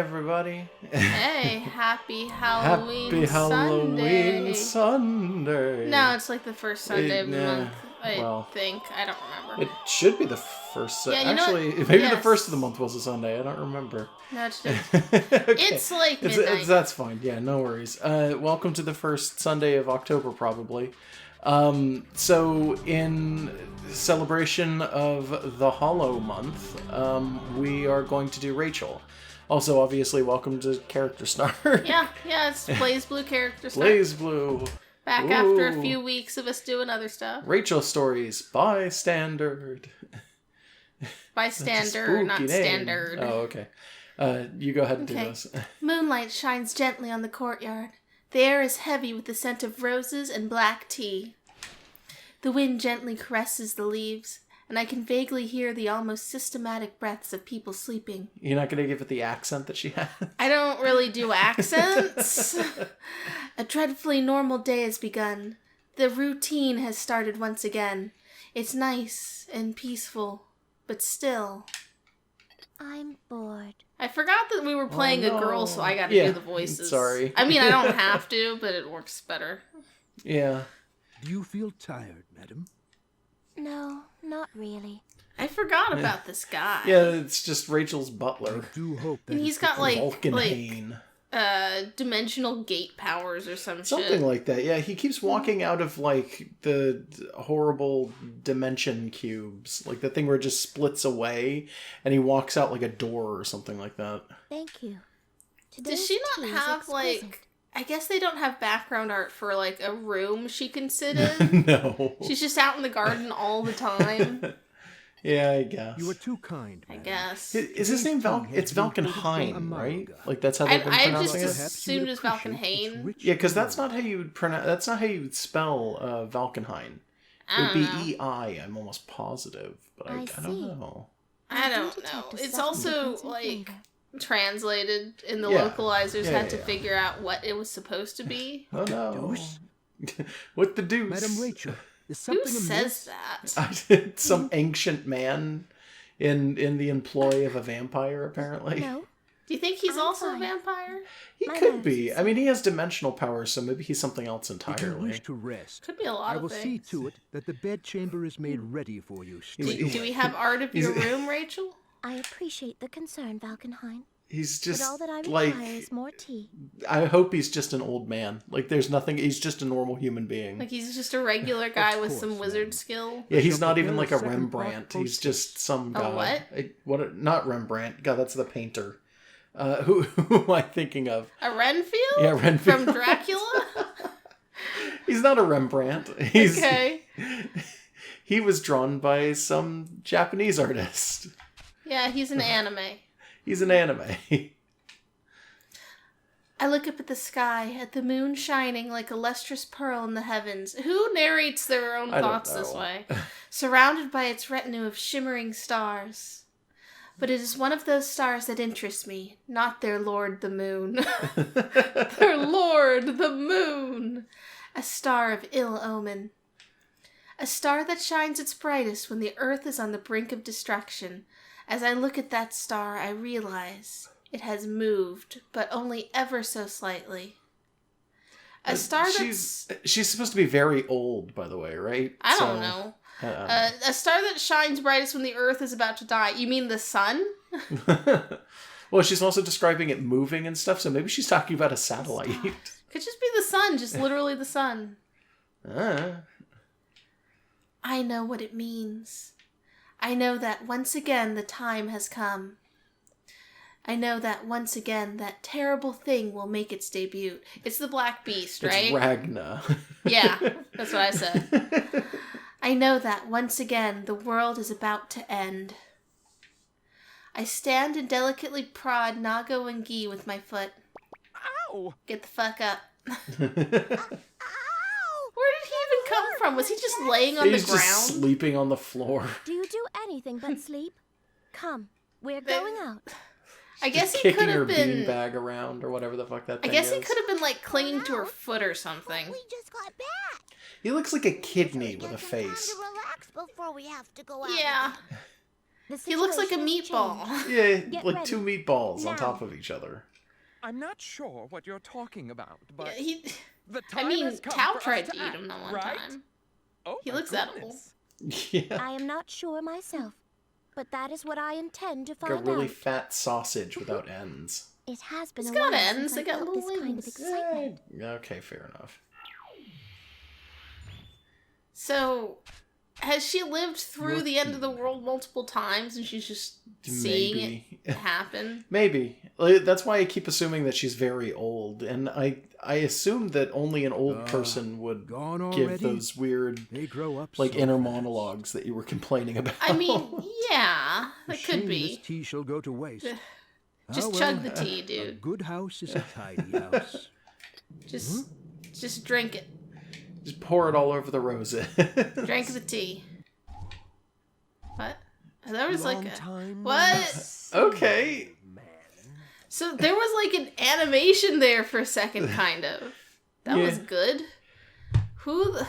everybody. Hey, happy Halloween Happy Halloween Sunday. Sunday. No, it's like the first Sunday of the month, I think. I don't remember. It should be the first. Yeah, actually, maybe the first of the month was a Sunday. I don't remember. No, it did. Okay. It's like midnight. That's fine. Yeah, no worries. Welcome to the first Sunday of October, probably. So in celebration of the Hollow month, we are going to do Rachel. Also, obviously, welcome to Character Snark. Yeah, it's BlazBlue Character Snark. BlazBlue. Back after a few weeks of us doing other stuff. Rachel stories by standard. Bystander, not name. standard. Oh, okay. You go ahead and do this. Moonlight shines gently on the courtyard. The air is heavy with the scent of roses and black tea. The wind gently caresses the leaves, and I can vaguely hear the almost systematic breaths of people sleeping. You're not going to give it the accent that she has? I don't really do accents. A dreadfully normal day has begun. The routine has started once again. It's nice and peaceful, but still. I'm bored. I forgot that we were playing a girl, so I gotta do the voices. Sorry. I mean, I don't have to, but it works better. Yeah. Do you feel tired, madam? No, not really. I forgot about this guy. Yeah, it's just Rachel's butler. I do hope that And he's got like dimensional gate powers or some Something shit. like that. Yeah, he keeps walking out of like the horrible dimension cubes, like the thing where it just splits away, and he walks out like a door or something like that. Thank you. Does she not have like? I guess they don't have background art for like a room she can sit in. No, she's just out in the garden all the time. Yeah, I guess. You are too kind, madam. I guess. Is his name Val? It's Valkenhayn, right? Like that's how they've been pronouncing it. I just assumed it's Valkenhayn. Yeah, because that's not how you would pronounce. That's not how you would spell Valkenhayn. It would be E-I. I'm almost positive, but I don't know. I don't know. It's also like translated, and the localizers had to figure out what it was supposed to be. Oh no! What the deuce, Madam Rachel? Who says that? Some ancient man in the employ of a vampire, apparently. No. Do you think he's also a vampire? He could be. I mean, he has dimensional powers, so maybe he's something else entirely. If you wish to rest, could be a lot I will of things. see to it that the bedchamber is made ready for you. Do we have art of your room, Rachel? I appreciate the concern, Valkenhayn. He's just but all that I like, require is more tea. I hope he's just an old man. Like, there's nothing. He's just a normal human being. Like, he's just a regular guy with some wizard skill. Yeah, he's not even like a Rembrandt. He's just some guy. A what? What? Not Rembrandt. God, that's the painter. Who am I thinking of? A Renfield? Yeah, Renfield. From Dracula? He's not a Rembrandt. He's, okay. He was drawn by some Japanese artist. Yeah, he's an anime. He's an anime. I look up at the sky, at the moon shining like a lustrous pearl in the heavens. Who narrates their own thoughts this way? Surrounded by its retinue of shimmering stars. But it is one of those stars that interests me, not their lord the moon. Their lord the moon! A star of ill omen. A star that shines its brightest when the earth is on the brink of destruction. As I look at that star, I realize it has moved, but only ever so slightly. A star that's... She's supposed to be very old, by the way, right? I don't know. A star that shines brightest when the earth is about to die. You mean the sun? Well, she's also describing it moving and stuff, so maybe she's talking about a satellite. Could just be the sun, just literally the sun. I know what it means. I know that once again the time has come. I know that once again that terrible thing will make its debut. It's the Black Beast, right? It's Ragna. Yeah, that's what I said. I know that once again the world is about to end. I stand and delicately prod Nago and Guy with my foot. Ow! Get the fuck up. Where did he even come from? Was he just laying on the ground? He's just sleeping on the floor. Do you do anything but sleep? Come, we're going out. I guess he kicking could her have been beanbag around or whatever the fuck that thing I guess is. he could have been like clinging to her foot or something. We just got back. He looks like a kidney with a Time face. to relax before we have to go out. Yeah. He looks like a situation has meatball. changed. Yeah, Get like ready. 2 meatballs on Now. top of each other. I'm not sure what you're talking about, but the I time mean, has come Tao for us tried to to eat act, him that one right? time. Oh, He my looks edible. goodness. Yeah. I am not sure myself, but that is what I intend to Like a find really out. fat sausage without ends. It has been It's a got while ends, since they I got felt little this kind of wings. excitement. Okay, fair enough. So, has she lived through the end of the world multiple times and she's just seeing Maybe. it happen? Maybe. Like, that's why I keep assuming that she's very old, and I assume that only an old person would Gone give already? those weird, They grow up like, so inner fast. monologues that you were complaining about. I mean, yeah, that Shame could This be. tea shall go to waste. Just Ah, chug well, the tea, A dude. good house is a tidy house. Just drink it. Just pour it all over the roses. Drink the tea. What? That was Long like a... time What? Okay. man. So there was like an animation there for a second, kind of. That was Yeah. good. Who the...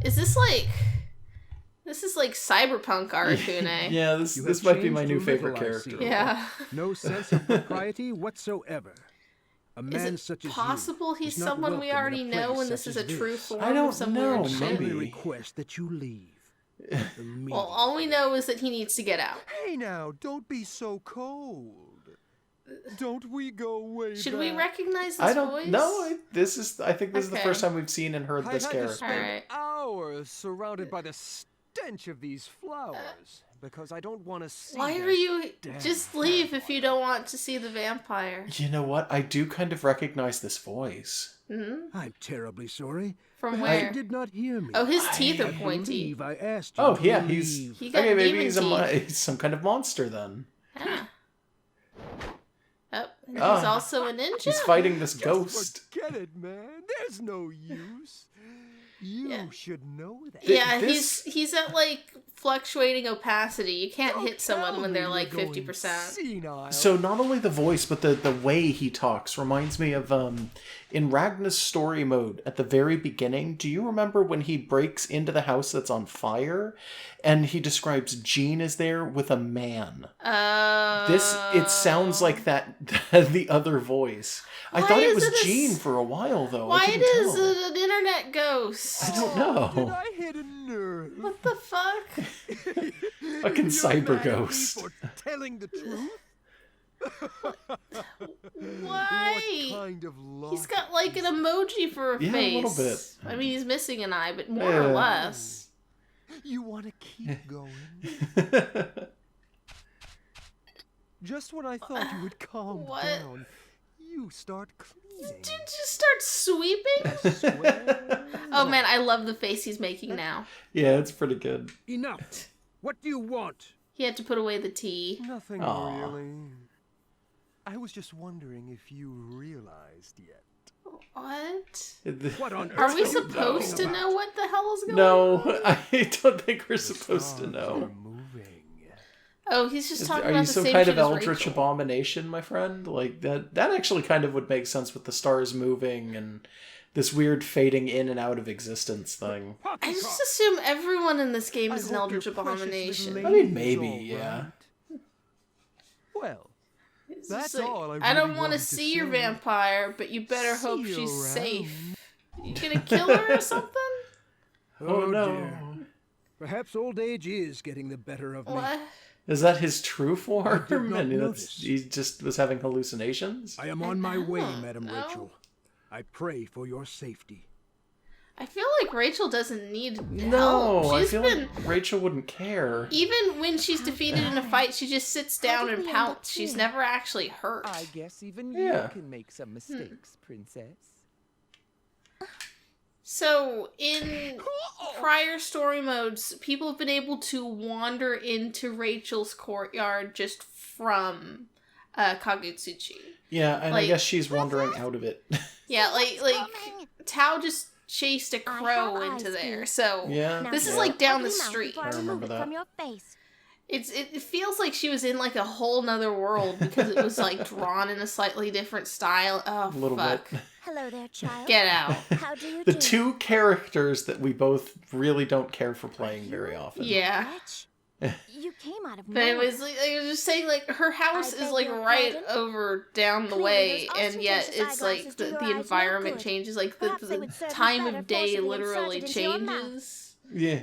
Is this like... This is like cyberpunk Aracune. Yeah, this You this have might be changed my a new little, favorite I character. see. Yeah. No sense of propriety whatsoever. A Is man it such as possible you he's is not someone we welcome in already a know place and this such is a as true this. form I don't of some know, weird I shit? maybe. only request that you leave. Well, all we know is that he needs to get out. Hey now, don't be so cold. Don't we go way Should back? we recognize this I don't voice? know. I think this is the Okay. first time we've seen and heard I this had to character. spend Alright. hours surrounded by the stench of these flowers because I don't want to see. Why that are you... damn Just leave if you don't want to see the vampire. You know what? I do kind of recognize this voice. Hmm? I'm terribly sorry. From Perhaps where? you did not hear me. Oh, his teeth are I pointy. believe I asked you Oh to yeah, leave. he's He got okay. Maybe demon he's he's some kind of monster then. Ah. Oh, and he's Oh. also a ninja? He's fighting this Just ghost. forget it, man. There's no use. You Yeah. should know that. Yeah, This- he's at like fluctuating opacity. You can't Don't hit someone tell when me they're you're like going 50%. senile. So not only the voice, but the way he talks reminds me of in Ragnar's story mode at the very beginning. Do you remember when he breaks into the house that's on fire, and he describes Jean is there with a man? It sounds like that the other voice. I Why thought it is was it a Jean s- for a while though. Why I it couldn't is tell. an internet ghost? I don't Did know. I hit a nerve? What the fuck? Fucking You're cyber mad at me ghost. for telling the truth? Why? What kind of He's logic got like an emoji for a Yeah, a face. little bit. I mean, he's missing an eye, but more or Yeah. less. You want to keep going? Just when I thought you would calm What? down, you start cleaning. Dude, just start sweeping? Swear. Oh man, I love the face he's making now. Yeah, it's pretty good. Enough. What do you want? He had to put away the tea. Nothing Aw. really. I was just wondering if you realized yet. What? What on Are earth we you supposed to talking know what the hell is going on? No, I don't think we're The supposed to stars know. are moving. Oh, he's just talking Are about you the some same kind shit of as eldritch Rachel. abomination, my friend? Like that actually kind of would make sense with the stars moving and this weird fading in and out of existence thing. I just assume everyone in this game I is an hope eldritch your precious abomination. little I mean, lady's maybe, all yeah. right. Well, It's that's just like, all I I don't really want to wanted to see your say. vampire, but you better hope See you she's around. safe. You gonna kill her or something? Oh, no. dear. Perhaps old age is getting the better of me. What? Is that his true form? did not And notice. he just was having hallucinations? I am on my way, don't Madam know. Rachel. I pray for your safety. I feel like Rachel doesn't need help. No, I She's feel been... like Rachel wouldn't care. Even when she's defeated in a fight, she just sits down did and we end up pouts. She's here? never actually hurt. I guess even Yeah. you can make some mistakes, princess. So, in prior story modes, people have been able to wander into Rachel's courtyard just from Kagutsuchi. Yeah, and I Like- guess she's wandering out of it. Yeah, like coming. Tao just chased a crow have into eyes, there. dear. So, Yeah. Now This is shut like up down your the mouth street. before I I remove remember it that. from your face. it feels like she was in like a whole nother world because it was like drawn in a slightly different style. Oh, A little fuck. bit. Hello there, child. Get out. How do you The do? two characters that we both really don't care for playing very often. Yeah. Wretch? You came out of But nowhere. anyways, like, I was just saying, like, her house I is, beg like, your right pardon? over down the Clearly way, those and yet ostentatious it's, like, eyeglasses do the your eyes no environment good. changes. Like, Perhaps they the would serve you time better of day forcibly literally inserted into your mouth. changes. Yeah.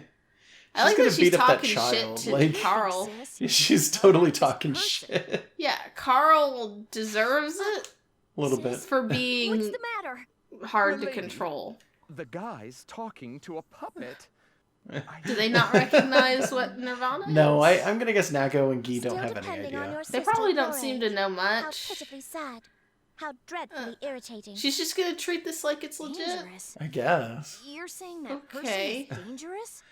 I like gonna that she's beat up that talking shit child, to like- Carl. Sis. She's totally This talking person. shit. Yeah, Carl deserves it A little bit. for What's being the matter? hard to Lady. control. The guy's talking to a puppet. Do they not recognize what Nirvana is? No, I'm gonna guess Nago and Guy Still don't have any depending on idea. your They sister probably don't your seem age. to know How much. pitifully sad. How dreadfully irritating. She's just gonna treat this like it's legit. Dangerous. I guess. You're saying that Okay. person is dangerous?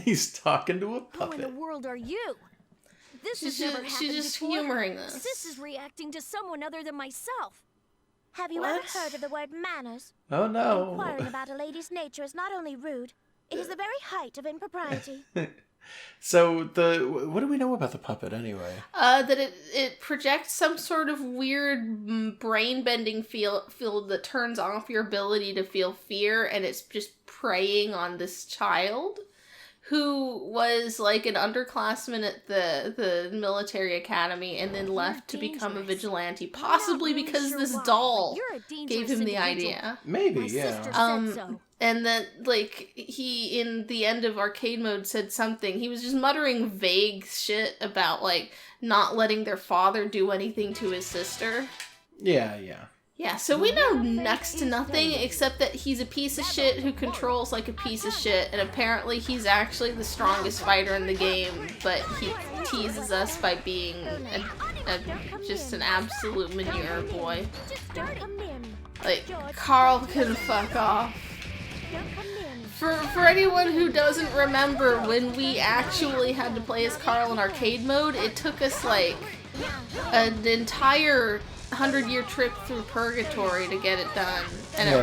He's talking to a Who in the puppet. world are you? This She's has never just, happened she's just before. humoring this. Sis is reacting to someone other than myself. Have you What? ever heard of the word manners? Oh no. Inquiring about a lady's nature is not only rude, it is the very height of impropriety. So what do we know about the puppet anyway? That it projects some sort of weird brain bending field that turns off your ability to feel fear, and it's just preying on this child who was like an underclassman at the military academy and then left to become a dangerous. vigilante, I'm not possibly really because sure this why, but doll you're a dangerous gave him the individual. idea. Maybe, My yeah. sister said so. And then, like, he, in the end of arcade mode, said something. He was just muttering vague shit about, like, not letting their father do anything to his sister. Yeah. Yeah, so we know next to nothing except that he's a piece of shit who controls like a piece of shit, and apparently he's actually the strongest fighter in the game, but he teases us by being just an absolute manure boy. Just don't come near me. Like, Carl can fuck off. Don't come near me. For anyone who doesn't remember, when we actually had to play as Carl in arcade mode, it took us like an entire 100-year trip through purgatory to get it done. And Yeah,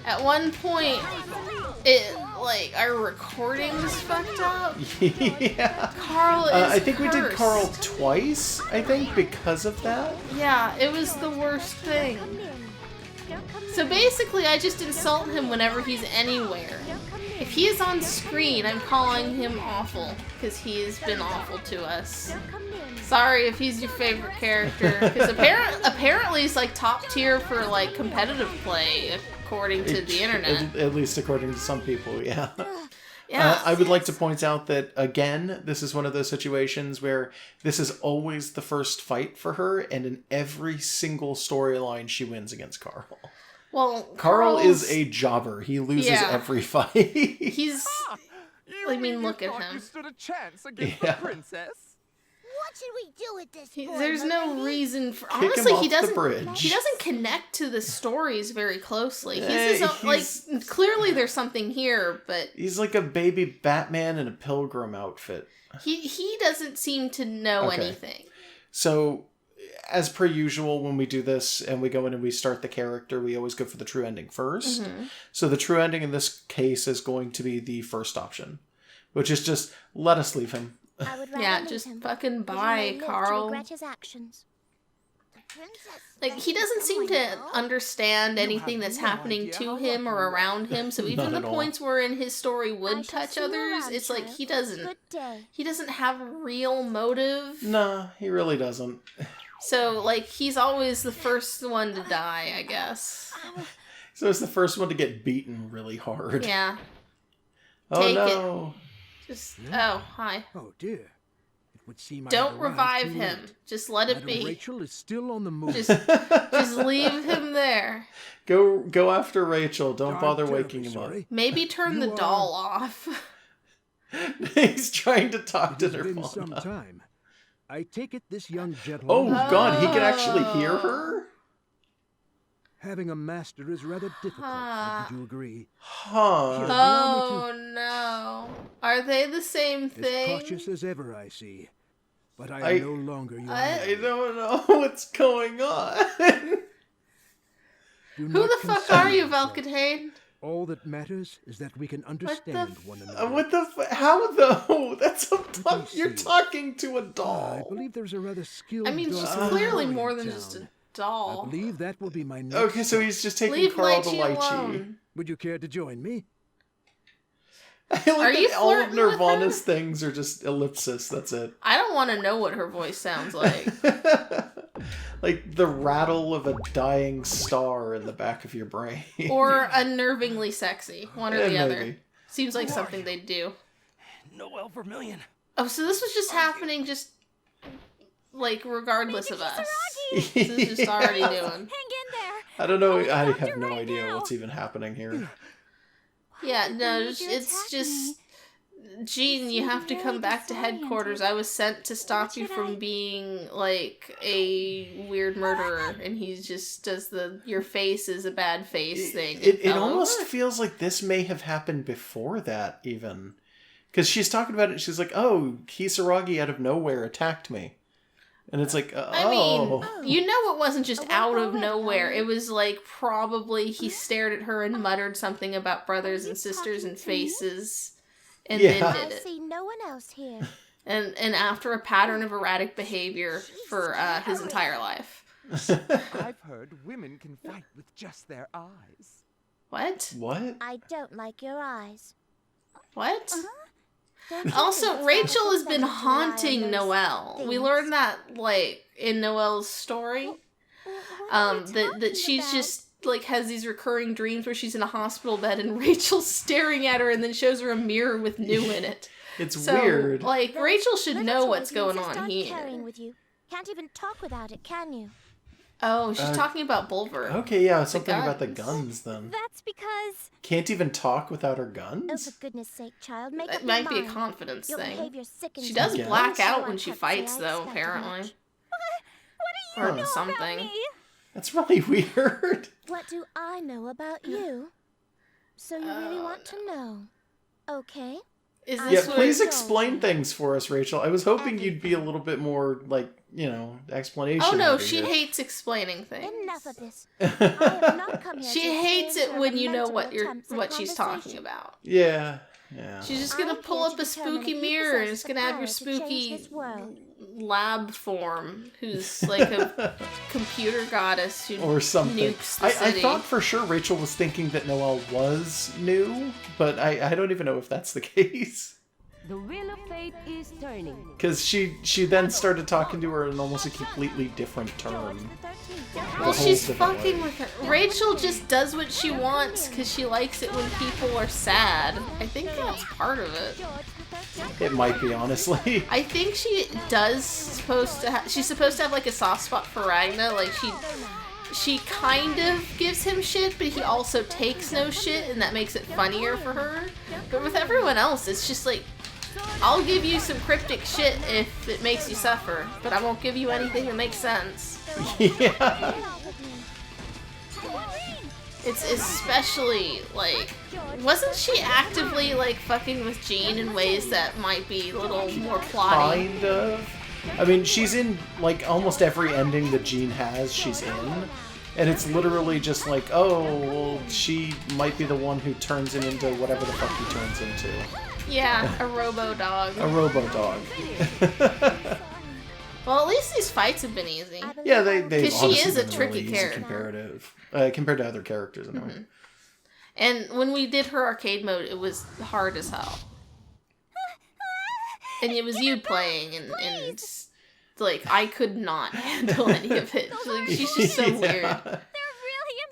at one point, it like our recordings fucked up. Yeah. Carl is I think we did cursed. Carl twice, I think, because of that. Yeah, it was the worst thing. Come near me. Don't come near So me. basically, I just insult him whenever he's anywhere. Don't come near If me. he is on screen, I'm calling him awful, because he has been awful to us. Don't come near me. Sorry if he's your favorite character, because apparently he's like top tier for like competitive play, according to the internet. At least according to some people, yeah. Yeah, I would like to point out that, again, this is one of those situations where this is always the first fight for her, and in every single storyline, she wins against Carl. well, Carl Carl's- is a jobber. He loses Yeah. every fight. He's You I mean, you look at thought him. You stood a chance against Yeah. the princess. What should we do with this boy, there's no milady? reason for Kick him honestly off he the doesn't bridge. he doesn't connect to the stories very closely. He's Eh, his own, he's- like clearly there's something here, but He's like a baby Batman in a pilgrim outfit. he doesn't seem to know Okay. anything. So, as per usual, when we do this and we go in and we start the character, we always go for the true ending first. So the true ending in this case is going to be the first option, which is just let us leave him. I would rather Yeah, leave just him, fucking but he bye, may live to Carl. regret his actions. The princess Like, he doesn't seem to understand You anything have that's no happening idea to how him lucky or you around him. So even Not the at all. points where in his story I would shall touch see you others, around, it's like child. he doesn't Good day. have a real motive. Nah, he really doesn't. So like he's always the first one to die, I guess. So it's the first one to get beaten really hard. Yeah. Oh Take it. no. Just oh, hi. Oh dear. It would seem I Don't have arrived revive too him. late. Just let it Madam be. Rachel is still on the move. Just leave him there. Go after Rachel. Don't I'm bother terribly waking him sorry. Maybe turn the You are- doll off. up. He's trying to talk It to has been some Nirvana. time. I take it this young Oh gentleman. god, he can actually hear her? Having a master is rather difficult. Huh. Would you agree? Huh. Oh no. Are they the same As thing? cautious as ever, I see. But I I- am no longer your I man. don't know what's going on. Do Who not the fuck concern are you, yourself. Valkatane? All that matters is that we can understand one another. What the how though? That's a me you're see. talking to a I doll. believe there's a rather skilled I mean, she's dog clearly in more than town. just a I doll. believe that will be my next Okay, so stop. he's just taking Leave Carl to Lychee Lychee. alone. Would you care to join me? I like Are you all of flirting with her? Nirvana's things are just ellipsis, that's it. I don't want to know what her voice sounds like. Like the rattle of a dying star in the back of your brain. Or unnervingly sexy. One or the Yeah, other. maybe. Seems like something they'd do. Noel Vermillion. Oh, so this was just happening just, like, regardless of us. This is just already doing. Hang in there. I don't know, I Doctor have no right idea now. what's even happening here. Yeah, no, Major it's attack just... me. Jean, you have to very come back to headquarters. I was sent to stop What you should from I- being, like, a weird murderer. And he just does the, your face is a bad face thing. It fell almost over. feels like this may have happened before that, even. Because she's talking about it, she's like, oh, Kisaragi out of nowhere attacked me. And it's like, I mean, oh. you know it wasn't just Oh, out well, of well, nowhere. well. It was like probably he stared at her and muttered something about brothers Are and you sisters talking and to me? faces. And Yeah. then I did it. see no one else here. And after a pattern of erratic behavior for his entire life. I've heard women can fight with just their eyes. What? What? I don't like your eyes. What? Don't you Also, think Rachel has it's been better to rely on haunting those Noelle. We things? learned that, like, in Noelle's story. What are you That talking she's about? just, like, has these recurring dreams where she's in a hospital bed and Rachel's staring at her and then shows her a mirror with new in it. It's So, weird. like, Those Rachel should little know toys what's you going insist on here. Carrying with you. Can't even talk without it, can you? Oh, she's talking about Bulver. Okay, yeah, something about the guns. guns then. That's because... Can't even talk without her Oh, guns? for goodness sake, child, make That up your might be a mind. confidence Your thing. behavior sickens She me. does Yes. black So out when I she can't say fights, I though, expected apparently. much. Or something. That's really weird. What do I know about you? So you really want to know? Okay. Is Yeah, Yeah, this what... please Don't. explain things for us, Rachel. I was hoping you'd be a little bit more, like, you know, explanation. Oh no, heavy she here. hates explaining things. Enough of this. I have not come here She to hates experience it your when you know lamentable what attempts at she's talking conversation. about. Yeah, yeah. She's just I'm gonna here pull to up a determine spooky if you mirror and possess it's the gonna have your power to change spooky this world. lab form, who's like a computer goddess who Or something. nukes the I city. thought for sure Rachel was thinking that Noelle was new, but I don't even know if that's the case. The wheel of fate is turning. Because she then started talking to her in almost a completely different George term. the 13th. The Well, whole she's different fucking way. with her. Rachel just does what she wants because she likes it when people are sad. I think that's part of it. George the 13th. It might be, honestly. I think she does supposed to she's supposed to have like a soft spot for Ragna. Like she kind of gives him shit, but he also takes no shit, and that makes it funnier for her. But with everyone else, it's just like, I'll give you some cryptic shit if it makes you suffer, but I won't give you anything that makes sense. Yeah. It's especially, like, wasn't she actively, like, fucking with Jean in ways that might be a little more plotty? Kind of. I mean, she's in, like, almost every ending that Jean has, she's in. And it's literally just like, oh, well, she might be the one who turns him into whatever the fuck he turns into. Yeah, a robo-dog. A robo-dog. Well, at least these fights have been easy. Yeah, they've 'Cause she honestly is a been tricky really easy character. compared to other characters, anyway. Mm-hmm. And when we did her arcade mode, it was hard as hell. And it was you playing, and like, I could not handle any of it. Like, she's just so weird.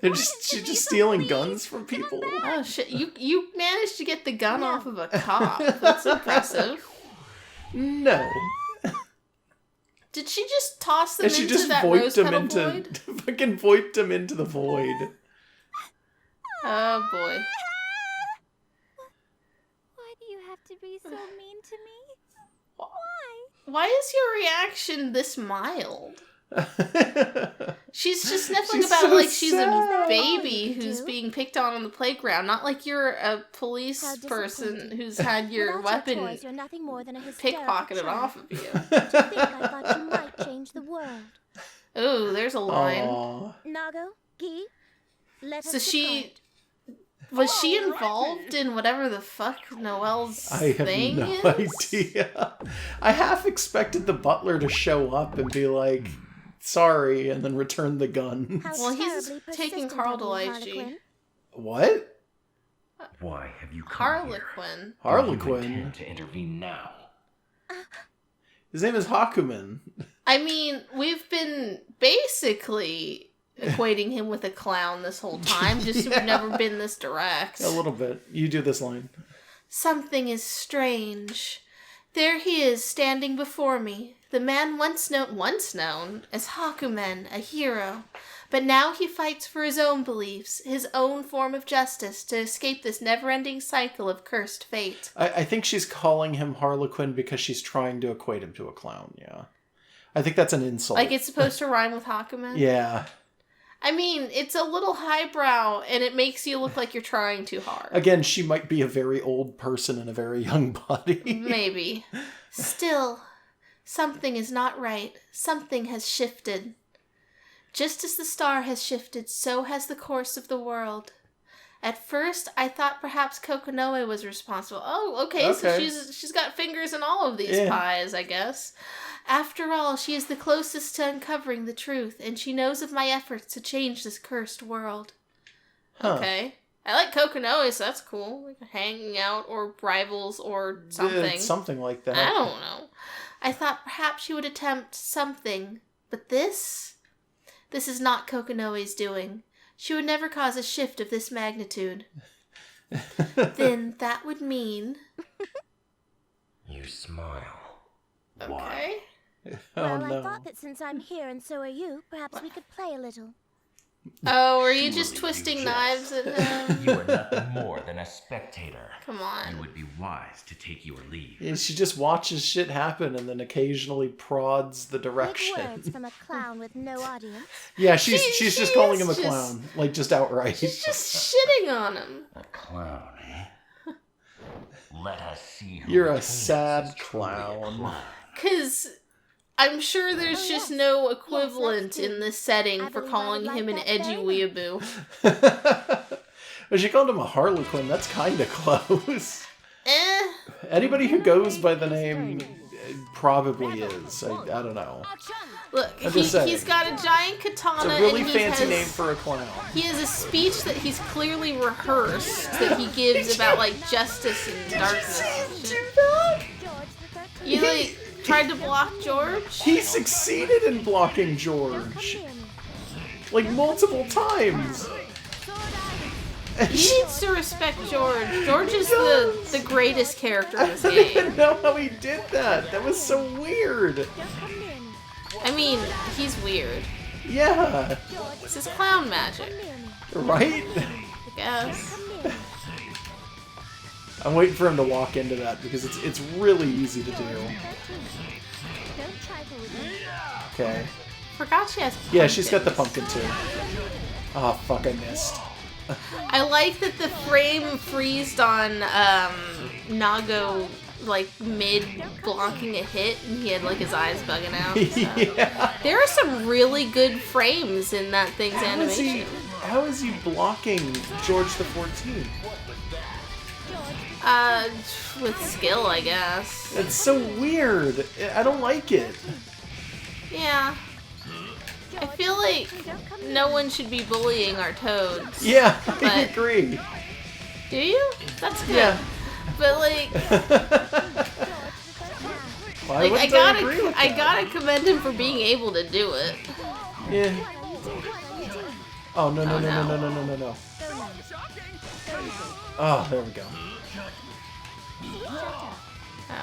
She's just stealing guns from people. Oh shit, you managed to get the gun off of a cop. That's impressive. No. Did she just toss them And she into just that rose voiped him petal into void? fucking voiped him into the void. Oh boy. Why do you have to be so mean to me? Why? Why is your reaction this mild? She's just sniffling She's about so it like she's a sad. baby You who's do? being picked on the playground, not like you're a police How person disappointing. who's had your Without weapon toys, you're nothing more than a hysterical pickpocketed child. off of you. To think I thought you might change the world. Ooh, there's a line. Aw. Nago, Gi, let So us she depart. was she involved in whatever the fuck Noelle's I have thing no is? idea. I half expected the butler to show up and be like, sorry, and then return the gun. How Well, he's terribly taking persistent Carl of to you, IG. Harlequin. What? Why have you come Harlequin. here? Do you Harlequin. intend to intervene now? His name is Hakumen. I mean, we've been basically equating him with a clown this whole time, just we've never been this direct. A little bit. You do this line. Something is strange. There he is, standing before me. The man once known as Hakumen, a hero. But now he fights for his own beliefs, his own form of justice, to escape this never-ending cycle of cursed fate. I think she's calling him Harlequin because she's trying to equate him to a clown, yeah. I think that's an insult. Like it's supposed to rhyme with Hakumen? Yeah. I mean, it's a little highbrow, and it makes you look like you're trying too hard. Again, she might be a very old person in a very young body. Maybe. Still, something is not right. Something has shifted. Just as the star has shifted, so has the course of the world. At first, I thought perhaps Kokonoe was responsible. Oh, okay. So she's got fingers in all of these pies, I guess. After all, she is the closest to uncovering the truth, and she knows of my efforts to change this cursed world. Huh. Okay. I like Kokonoe, so that's cool. Like hanging out, or rivals, or something. Something like that. I don't know. I thought perhaps she would attempt something, but this is not Kokonoe's doing. She would never cause a shift of this magnitude. Then that would mean... You smile. Okay. Well, I thought that since I'm here and so are you, perhaps we could play a little. Oh, are you just twisting knives at him? You are nothing more than a spectator. Come on. You would be wise to take your leave. Yeah, she just watches shit happen and then occasionally prods the direction. Big words from a clown with no audience. Yeah, she's just calling him a clown. Like, just outright. She's just shitting on him. A clown, eh? Let us see who You're a between us sad is truly a clown. Because I'm sure there's just no equivalent in this setting for calling him an edgy weeaboo. But she called him a Harlequin. That's kind of close. Eh. Anybody who goes by the name probably is. I don't know. Look, I'm just saying. he's got a giant katana. It's a really and he fancy has, name for a clown. He has a speech that he's clearly rehearsed that he gives about like justice and darkness. You like tried to block George? He succeeded in blocking George. Like multiple times. He needs to respect George. George is the greatest character in this I game. didn't know how he did that. That was so weird. I mean, he's weird. Yeah. This is clown magic. Right? I guess. I'm waiting for him to walk into that because it's really easy to do. Okay. Forgot she has Yeah, she's got the pumpkins. pumpkin too. Oh, fuck, I missed. I like that the frame freezed on Nago like mid blocking a hit and he had like his eyes bugging out. So. Yeah. There are some really good frames in that thing's animation. How is he blocking George the 14th? With skill, I guess. It's so weird. I don't like it. Yeah. I feel like no one should be bullying our toads. Yeah, I But- agree. Do you? That's good. Yeah. But like, Why wouldn't agree with I that? gotta commend him for being able to do it. Yeah. Oh, no. Oh, there we go.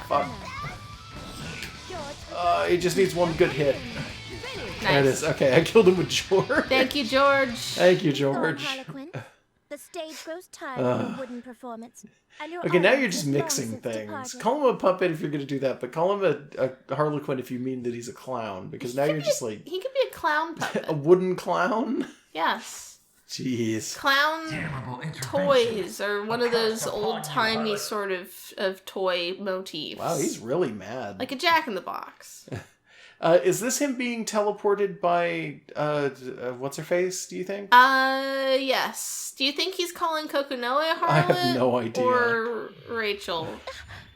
Fuck. He just needs one good hit. There it is. Okay, I killed him with George. Thank you, George. Thank you, George. Harlequin, the stage grows tired of the wooden performance. And your Okay, now you're audience just has long mixing since things. departed. Call him a puppet if you're going to do that, but call him a Harlequin if you mean that he's a clown, because now you're just like He could be a clown puppet. a wooden clown. Yes. Jeez. Clown Terrible intervention. toys are one of those old-timey sort of toy motifs. Wow, he's really mad. like a Jack-in-the-Box. Is this him being teleported by what's her face? Do you think? Yes. Do you think he's calling Kokonoe a harlot? I have no idea. Or Rachel?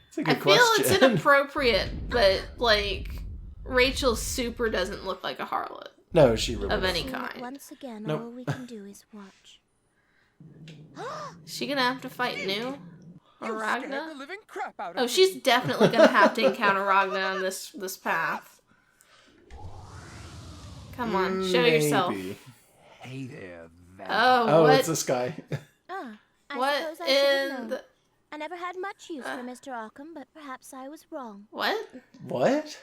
It's a I good feel question. it's inappropriate, but like Rachel super doesn't look like a harlot No, she really of any doesn't. Seeing that kind. Once again, Nope. all we can do is watch. Is she gonna have to fight New? Or You scared the Ragna? living crap out of Oh, me. she's definitely gonna have to encounter Ragna on this path. Come on, show yourself. Maybe. Hey there, Oh, Oh, what? it's this guy. Ah, I What suppose I should have in known. the... I never had much use for Mr. Arkham, but perhaps I was wrong. What? What?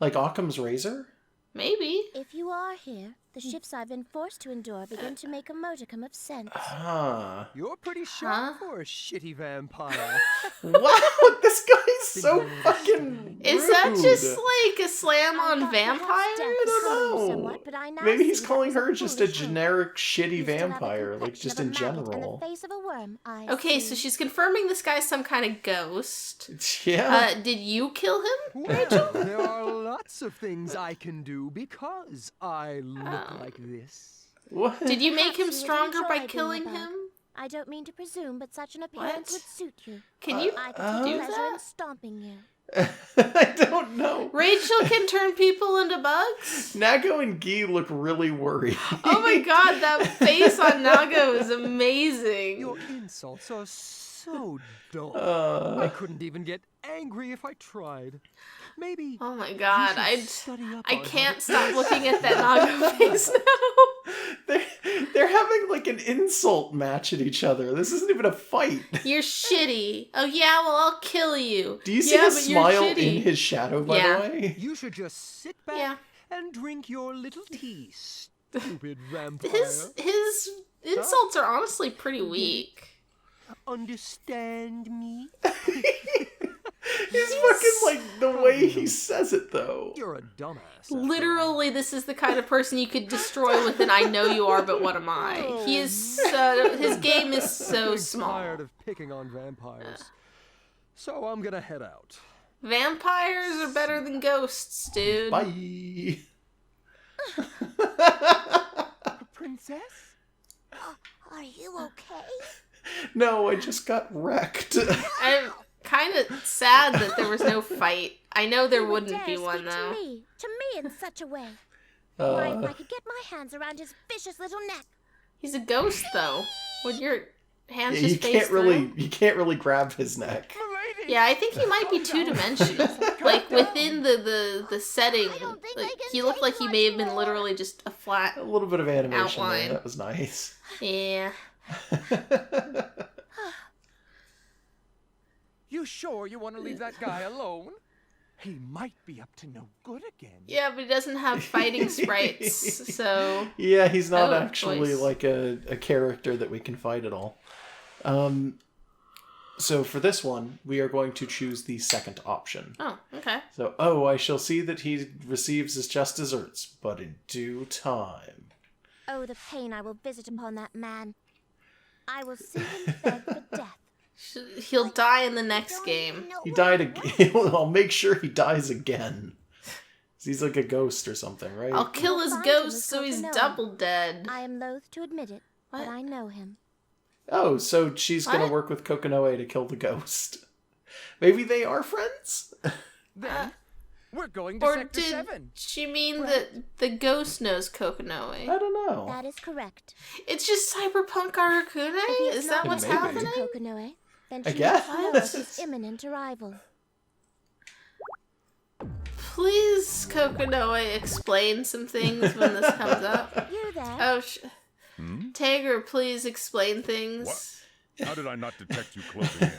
Like Occam's razor? Maybe. If you are here, the shifts I've been forced to endure begin to make a modicum of sense. Huh. You're pretty sharp Huh? for a shitty vampire. Wow, this guy's so fucking Is that rude. just like a slam I on thought perhaps vampires? death I don't would harm you know. somewhat, but I now Maybe he's see that calling was a her just a foolish hope. generic shitty You still have a vampire, like complexion just of a in maggot and general. the face of a worm, I Okay, see. so she's confirming this guy's some kind of ghost. Yeah. Did you kill him? Well, there are lots of things I can do because I look like this. What? Did you make Perhaps him you would stronger by enjoy being killing a bug. him? I don't mean to presume, but such an appearance What? would suit you. Can you I could take do pleasure that? in stomping you. I don't know. Rachel can turn people into bugs? Nago and Guy look really worried. Oh my god, that face on Nago is amazing. Your insults are so dull. I Uh, couldn't even get angry if I tried. Maybe Oh my god, you should study up I on how can't to- stop looking at that Nago face now. they're having like an insult match at each other. This isn't even a fight. You're shitty. Oh yeah, well I'll kill you. Do you see yeah, his but you're smile shitty. in his shadow, by Yeah. the way? You should just sit back Yeah. and drink your little tea, stupid vampire. His insults are honestly pretty weak. Understand me? He's fucking like the way he says it, though. You're a dumbass. after all. Literally, this is the kind of person you could destroy with an "I know you are, but what am I?" He is so his game is so Getting small. tired of picking on vampires. So I'm gonna head out. Vampires are better than ghosts, dude. Bye. Princess? Are you okay? No, I just got wrecked. I'm kind of sad that there was no fight. I know there You would wouldn't dare be one speak though. To me in such a way. Why, if I Uh, could get my hands around his vicious little neck. He's a ghost though. Would your hands yeah, just you face can't really grab his neck. Milady! Yeah, I think he might be two-dimensional. Like within the setting, I don't think like I can he looked take like he may have been much more. literally just a flat. A little bit of animation Outline. there. That was nice. Yeah. You sure you want to leave that guy alone? He might be up to no good again. Yeah, but he doesn't have fighting sprites, so Yeah, he's not Oh, actually choice. like a character that we can fight at all. So for this one, we are going to choose the second option. oh, okay. So, I shall see that he receives his just desserts, but in due time. Oh, the pain I will visit upon that man. I will see him beg for death. He'll die in the next game. He died again. I'll make sure he dies again. He's like a ghost or something, right? I'll kill his Find him ghost with so he's Coconut. double dead. I am loath to admit it, What? but I know him. Oh, so she's gonna What? work with Kokonoe to kill the ghost. Maybe they are friends? Then we're going to Or Sector did 7. she mean that the ghost knows Kokonoe? I don't know. That is correct. It's just Cyberpunk Arakune? If he Is that not what's Maybe. responsive happening? to Kokonoe, then I she guess. must know of his imminent arrival. Please, Kokonoe, explain some things when this comes up. You there? Oh, Tager, please explain things. What? How did I not detect you closing in?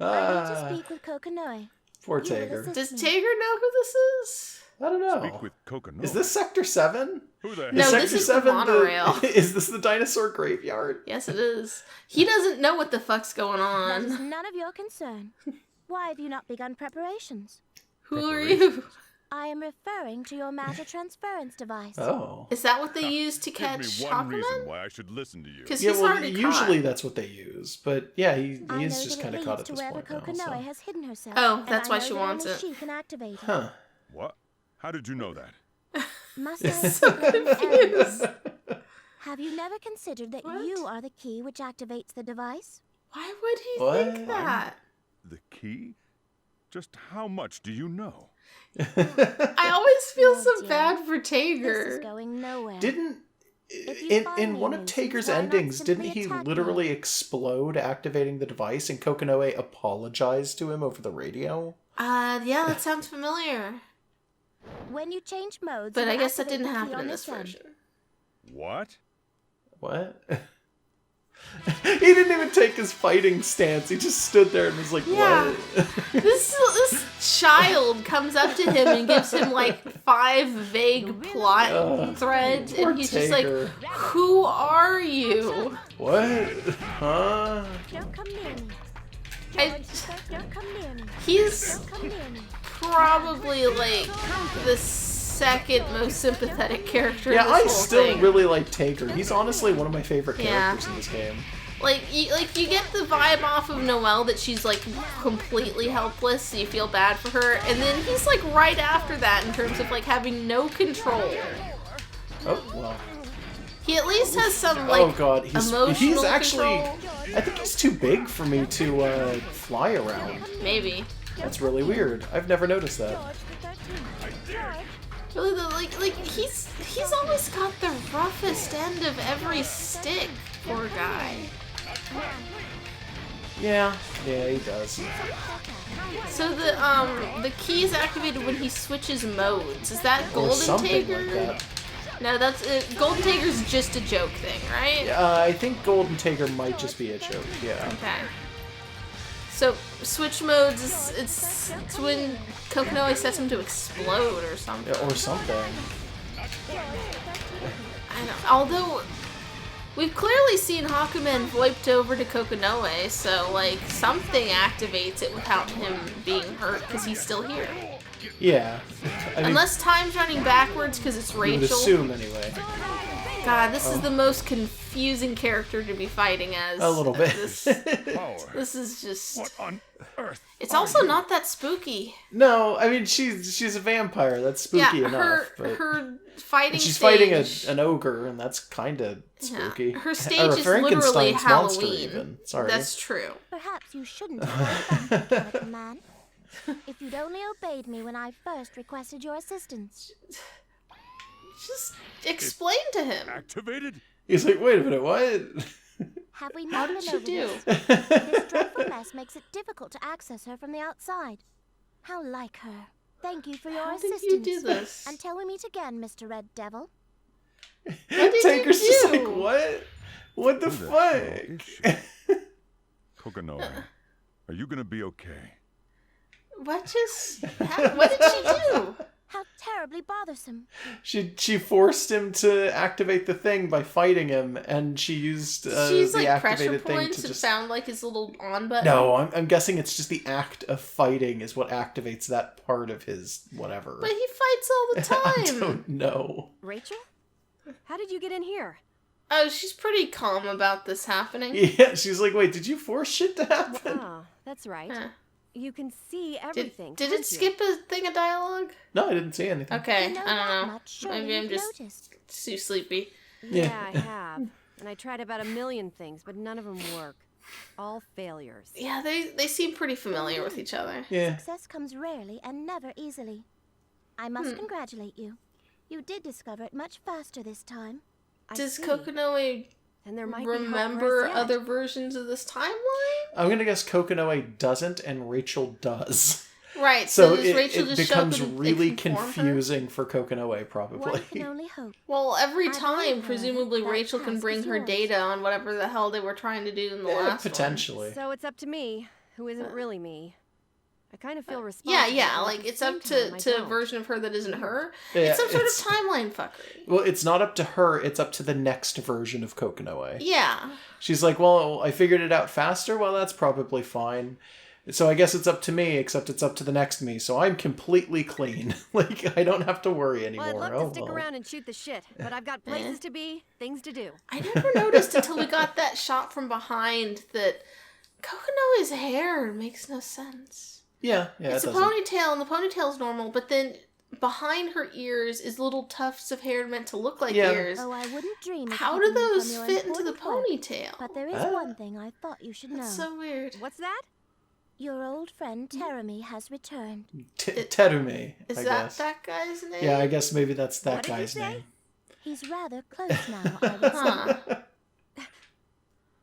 I need to speak with Kokonoe. Poor You will Tager. assist Does me. Tager know who this is? I don't know. Speak with Kokonoe. Is this Sector 7? Who the No, hell? this is the monorail. Is this the dinosaur graveyard? Yes, it is. He doesn't know what the fuck's going That is on. none of your concern. Why have you not begun preparations? Who are you? I am referring to your matter transference device. Oh. Is that what they use to Give catch me one reason Hakumen? why I should listen to you. Because Yeah, he's well, already usually caught. that's what they use. But yeah, he I is know just that kind it of caught leads at to this where the point now. Kokonoe So. has hidden herself. Oh, and that's I why know she that wants only it. She can activate it. Huh. What? How did you know that? Must I So explain confused. further? Have you never considered that What? you are the key which activates the device? Why would he What? think that? The key? Just how much do you know? I always feel Oh, so dear. bad for This is Tager. going nowhere. Didn't In one of Taker's endings, didn't he literally explode activating the device, and Kokonoe apologized to him over the radio? Yeah, that sounds familiar. When you change modes, But you I guess that activate didn't the key happen on in this this end. version. What? What? He didn't even take his fighting stance. He just stood there and was like, Yeah. what? This child comes up to him and gives him like 5 vague plot threads, poor and he's just like, Taker. "Who are you?" What? Huh? Don't come near me. I- George, don't come near me. He's Don't come near me. probably like the second most sympathetic character. Yeah, in this I whole still thing. really like Taker. He's honestly one of my favorite Yeah. characters in this game. Like you get the vibe off of Noelle that she's like completely helpless, so you feel bad for her, and then he's like right after that in terms of like having no control. Oh, well. He at least has some like Oh god, emotional he's actually... control. I think he's too big for me to fly around. Maybe. That's really weird. I've never noticed that. George, the 13th. George. Really, like he's always got the roughest end of every stick. Poor guy. Yeah, he does. So the key is activated when he switches modes. Is that Or Golden something Taker? like that. No, that's Golden Taker's just a joke thing, right? I think Golden Taker might just be a joke, yeah. Okay. So switch modes is it's when Kokonoe sets him to explode or something. Yeah, or something. I know. Although we've clearly seen Hakumen VoIPed over to Kokonoe, so like something activates it without him being hurt because he's still here. Yeah. I mean, Unless time's running backwards because it's you would Rachel. assume anyway. God, this is the most confusing character to be fighting as. A little bit. Power. This is just. What on earth? It's also not that spooky. No, I mean, she's a vampire. That's spooky Yeah, enough. But her fighting she's stage. fighting an ogre, and that's kind of spooky. Her Or stage a is literally Frankenstein's monster Halloween. even. Sorry. That's true. Perhaps you shouldn't have gone back, little man. If you'd only obeyed me when I first requested your assistance. Just explain to him. Activated? He's like, wait a minute, what? Have we How not did been she over do? this? This dreadful mess makes it difficult to access her from the outside. How like her. Thank you for your How did assistance. you do this? Until we meet again, Mr. Red Devil. did you Taker's just do? like, what? What the Who the hell is fuck? she? Kokonoe, are you gonna be okay? What just happened? What did she do? How terribly bothersome. She forced him to activate the thing by fighting him, and she used She's the like pressure activated thing points to and just... found like his little on button. No, I'm guessing it's just the act of fighting is what activates that part of his whatever. But he fights all the I time. don't know. Rachel? How did you get in here? Oh, she's pretty calm about this happening. Yeah, she's like, wait, did you force shit to happen? Ah, that's right. Huh. You can see Did, everything. did can't it you? skip a thing of dialogue? No, I didn't see anything. Okay, You know I that don't know. much, surely Maybe I'm you've just noticed. too sleepy. Yeah, I have. And I tried about 1,000,000 things, but none of them work. All failures. Yeah, they seem pretty familiar with each other. Yeah. Success comes rarely and never easily. I must congratulate you. You did discover it much faster this time. I Does see. Kokonoe And there might be hope for remember us yet. other versions of this timeline? I'm gonna guess Kokonoe doesn't and Rachel does. Right, So does it Rachel just show up becomes and really inform her? confusing for Kokonoe, probably. One can only hope. Well, every I time, believe her. presumably That Rachel can task bring is her yours. data on whatever the hell they were trying to do in the last potentially. So it's up to me, who isn't really me. I kind of feel one. responsible. Yeah, but like at the it's same up time, I to a don't. version of her that isn't her. Yeah, it's some sort of it's- timeline fuckery. Well, it's not up to her, it's up to the next version of Kokonoe. Yeah. She's like, well, I figured it out faster? Well, that's probably fine. So I guess it's up to me, except it's up to the next me, so I'm completely clean. Like, I don't have to worry anymore. Well, I'd love to stick well. around and shoot the shit, but I've got places to be, things to do. I never noticed until we got that shot from behind that Kokonoe's hair makes no sense. Yeah, It's it a doesn't. ponytail, and the ponytail's normal, but then behind her ears is little tufts of hair meant to look like Yeah. ears. Oh, I wouldn't dream of How do keeping you those from your fit into the important work. ponytail? But there is Ah. one thing I thought you should know. That's so weird. What's that? Your old friend Terumi has returned. Terume, Is I that guess. that guy's name? Yeah, I guess maybe that's that What did you guy's say? name. He's rather close now, I would say.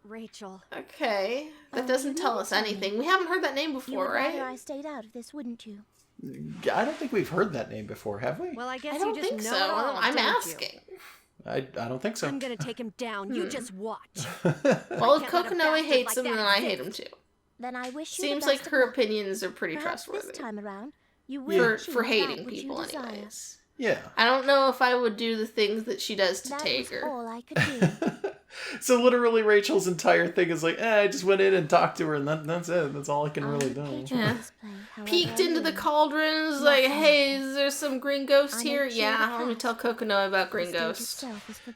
Rachel. Okay. That Oh, doesn't you tell never us told me. anything. We haven't heard that name You before, would rather right? I stayed out of this, wouldn't you? I don't think we've heard that name before, have we? Well, I guess I don't you just think know so. it all, I'm don't you? asking. I don't think so. I'm gonna take him down. You just watch. Well, if can't let a Kokonoe bastard hates like him, that then I hate him exist. too. Then I wish you Seems the like best of her luck. opinions are pretty Perhaps trustworthy. this time around, you will For achieve hating that which people, you desire. anyways. Yeah. I don't know if I would do the things that she does to That take was her. all I could do. So literally Rachel's entire thing is like, I just went in and talked to her and that's it. That's all I can really do. Yeah. Peeked into the call. cauldrons, like, hey, is there some green ghosts I here? make sure Yeah, the let me path- tell Kokonoe about green ghosts.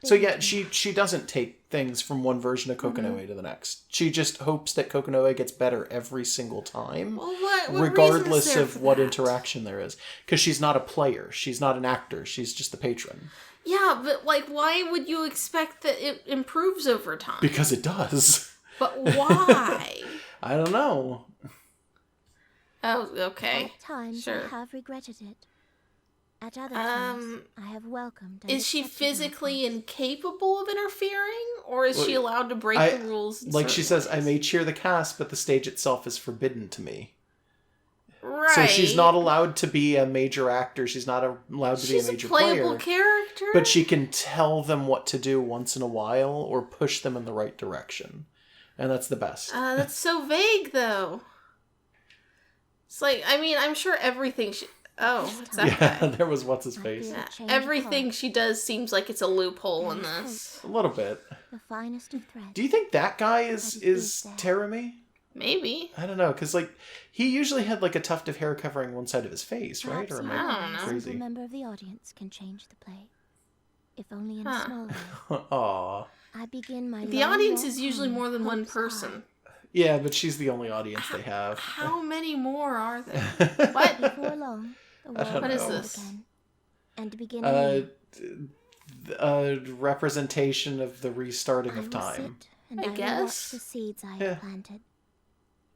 So yeah, she doesn't take things from one version of Kokonoe to the next. She just hopes that Kokonoe gets better every single time, Well, what regardless reason is there of for what that? interaction there is. Because she's not a player. She's not an actor. She's just the patron. Yeah, but, like, why would you expect that it improves over time? Because it does. But why? I don't know. Oh, okay. At times Sure. I have regretted it. At other times, I have welcomed and Is she accepted my physically fate. incapable of interfering? Or is she Well, allowed to break I- the rules? in Like she certain says, I ways? may cheer the cast, but the stage itself is forbidden to me. Right. So she's not allowed to be a major actor. She's not allowed to She's be a major playable player. character. But she can tell them what to do once in a while or push them in the right direction. And that's the best. That's so vague, though. It's like, I mean, I'm sure everything she... Oh, it's that Yeah, guy. there was what's his face. feel- Yeah, Change of everything heart. she does seems like it's a loophole in And this. A little bit. The finest of threads. Do you think that guy is But it is there. Terumi? Maybe. I don't know, because like he usually had like a tuft of hair covering one side of his face, right? Perhaps Or am you I I don't know. as a crazy? member of the audience can change the play, if only in Huh. a small way. Aw. I begin my The long audience walk is usually home, more than one hopes person. high. Yeah, but she's the only audience they have. How many more are there? What? Before long, the I don't world What is will this? begin, and begin Uh, anew. a representation of the restarting I of will time. sit and I I will guess. watch the seeds I Yeah. have planted,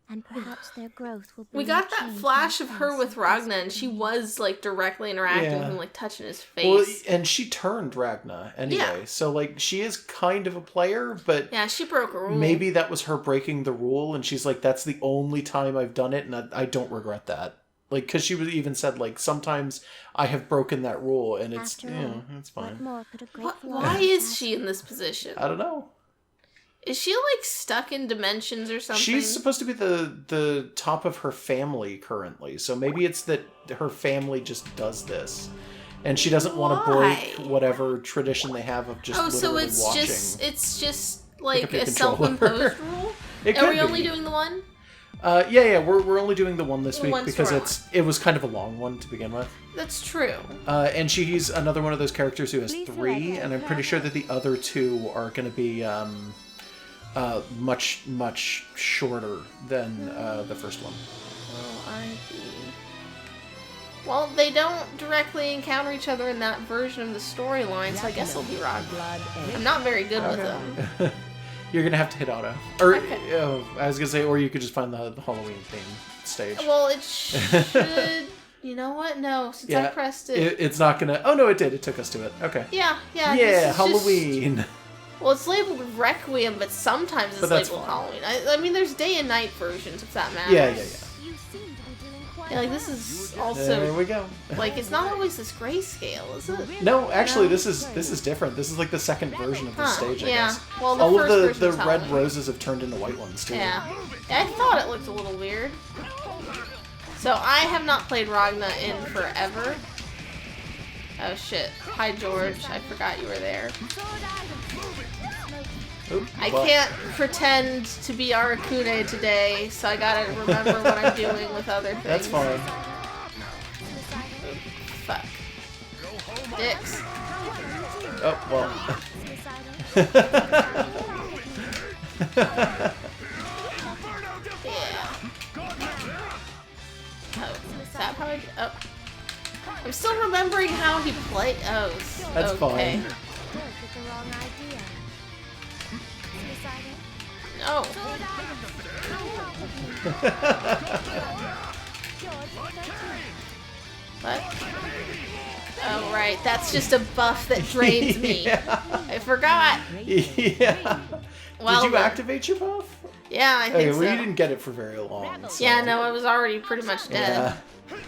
and perhaps their growth will We bring got the that change flash my of her face with has Ragna, and desperately she needed. was, like, directly interacting Yeah. with him, like, touching his Well, face. and she turned Ragna anyway, Yeah. so like she is kind of a player, but Yeah, she broke a rule. maybe that was her breaking the rule, and she's like, "That's the only time I've done it, and I don't regret that." Like, because she was even said like, "Sometimes I have broken that rule, and it's After yeah, all, it's What fine." more could a Why grateful why audience is ask she in this position? I don't know. Is she, like, stuck in dimensions or something? She's supposed to be the top of her family currently, so maybe it's that her family just does this, and she doesn't want to break Why? whatever tradition they have of just Oh, so literally it's watching. just Pick like up your a controller. self-imposed rule? It Are could we only be. doing the one? Yeah, we're only doing the one this The week one because storyline. it was kind of a long one to begin with. That's true. And she's another one of those characters who has Please 3, select and I'm pretty sure that the other 2 are going to be much shorter than the first one. Well, they don't directly encounter each other in that version of the storyline, so I guess it'll be Ragna. Blood I'm not very good with them. You're gonna have to hit auto, or Okay. I was gonna say, or you could just find the Halloween theme stage. Well, it should... You know what? No, since I pressed it... It's not gonna. Oh no, it did. It took us to it. Okay. Yeah. Yeah, this is just- Halloween. Well, it's labeled Requiem, but sometimes it's But that's labeled fine. Halloween. I mean, there's day and night versions, if that matters. Yeah. You seem to be doing quite Yeah, like, well. this is There also... we go. Like, it's not always this grayscale, is it? No, actually, No? this is different. This is like the second version of the Huh, stage. I yeah. guess. Well, the All first of the version's red Halloween. roses have turned into white ones too. Yeah. I thought it looked a little weird. So, I have not played Ragna in forever. Oh shit. Hi, George. I forgot you were there. Oop, I well, can't pretend to be Arakune today, so I gotta remember what I'm doing with other things. That's fine. Fuck. Dicks. Oh well. Yeah. Oh, is that how I do? Oh. I'm still remembering how he played. Oh, That's okay. fine. Look at the wrong idea. Suicidal? No. George, 13. What? Oh, right. That's just a buff that drains me. Yeah. I forgot. Yeah. Well, Did you activate your buff? Yeah, I think Okay, so. well, you didn't get it for very long. So. Yeah, no, I was already pretty much dead. Yeah.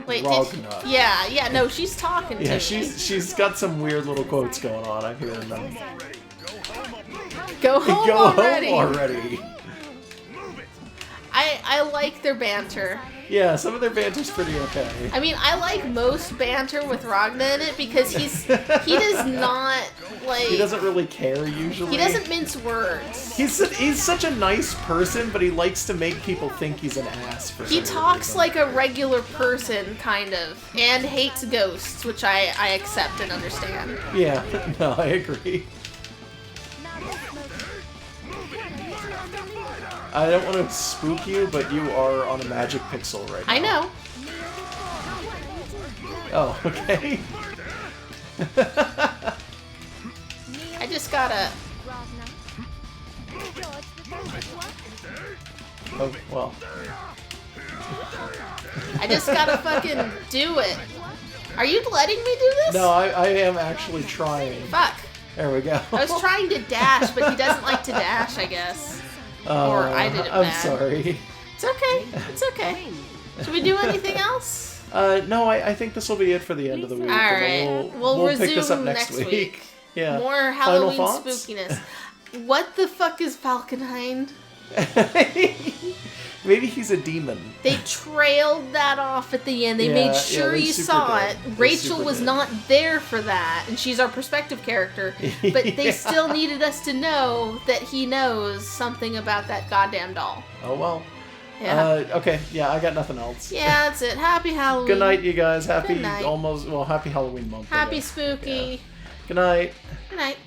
Wait, Ragnar. yeah, no, she's talking to Yeah, me. she's got some weird little quotes going on. I hear them. Go home Go already. home already. I like their banter. Yeah, some of their banter's pretty okay. I mean, I like most banter with Ragnar in it because he does not like. He doesn't really care usually. He doesn't mince words. He's such a nice person, but he likes to make people think he's an ass for some He talks reason. like a regular person, kind of, and hates ghosts, which I accept and understand. Yeah, no, I agree. I don't want to spook you, but you are on a magic pixel right now. I know. Oh, okay. I just gotta. Oh, well. I just gotta fucking do it. Are you letting me do this? No, I am actually trying. Fuck. There we go. I was trying to dash, but he doesn't like to dash, I guess. Or I did it I'm bad. sorry. It's okay. It's okay. Should we do anything else? No, I think this will be it for the end of the week. All and right. We'll pick this up resume next week. Yeah. More Final Halloween thoughts? spookiness. What the fuck is Falkenhind? Maybe he's a demon. They trailed that off at the end. They Yeah, made yeah, sure they you super saw did. it. They Rachel super was did. not there for that, and she's our perspective character. But they Yeah. still needed us to know that he knows something about that goddamn doll. Oh well. Yeah. Okay, yeah, I got nothing else. Yeah, that's it. Happy Halloween. Good night, you guys. Happy Good night. happy Halloween month. I Happy guess. spooky. Good night. Good night.